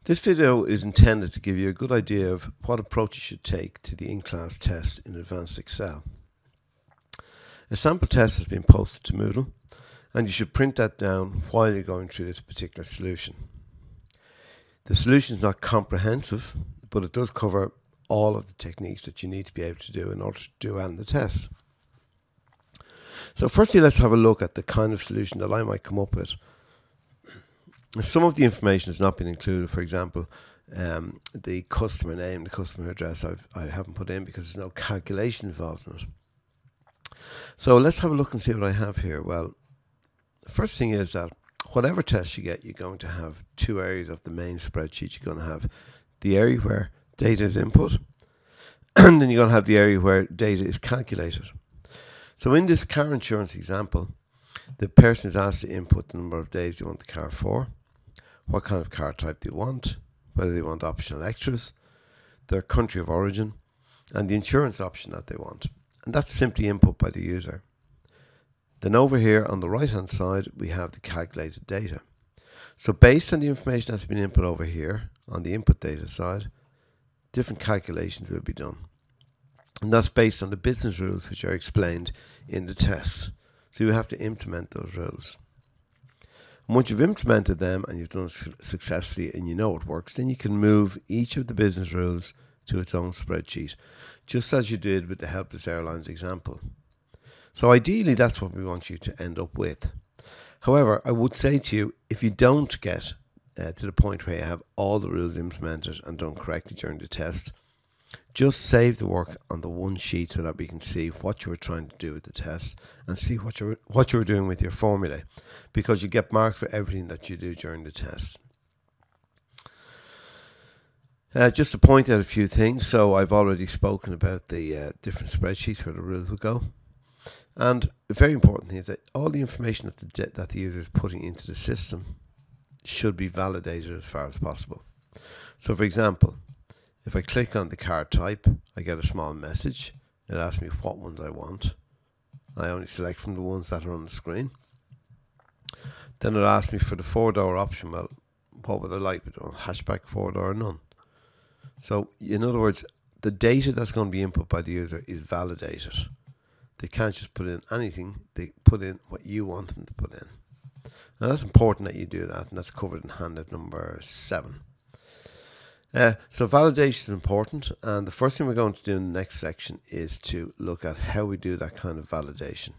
This video is intended to give you a good idea of what approach you should take to the in-class test in Advanced Excel. A sample test has been posted to Moodle, and you should print that down while you're going through this particular solution. The solution is not comprehensive, but it does cover all of the techniques that you need to be able to do in order to do the test. So firstly, let's have a look at the kind of solution that I might come up with. If some of the information has not been included, for example, the customer name, the customer address, I haven't put in because there's no calculation involved in it. So let's have a look and see what I have here. Well, the first thing is that whatever test you get, you're going to have two areas of the main spreadsheet. You're going to have the area where data is input, and then you're going to have the area where data is calculated. So in this car insurance example, the person is asked to input the number of days they want the car for, what kind of car type they want, whether they want optional extras, their country of origin, and the insurance option that they want. And that's simply input by the user. Then over here on the right hand side, we have the calculated data. So based on the information that's been input over here on the input data side, different calculations will be done. And that's based on the business rules which are explained in the test. So you have to implement those rules. And once you've implemented them and you've done it successfully and you know it works, then you can move each of the business rules to its own spreadsheet, just as you did with the Helpless Airlines example. So ideally, that's what we want you to end up with. However, I would say to you, if you don't get to the point where you have all the rules implemented and done correctly during the test, just save the work on the one sheet so that we can see what you were trying to do with the test and see what you were doing with your formulae, because you get marked for everything that you do during the test. Just to point out a few things, so I've already spoken about the different spreadsheets where the rules will go. And the very important thing is that all the information that the user is putting into the system should be validated as far as possible. So for example, if I click on the car type, I get a small message. It asks me what ones I want. I only select from the ones that are on the screen. Then it asks me for the 4-door option. Well, what would I like? Would I want hatchback, 4-door, or none? So in other words, the data that's going to be input by the user is validated. They can't just put in anything. They put in what you want them to put in. Now that's important that you do that, and that's covered in handout number 7. So validation is important, and the first thing we're going to do in the next section is to look at how we do that kind of validation.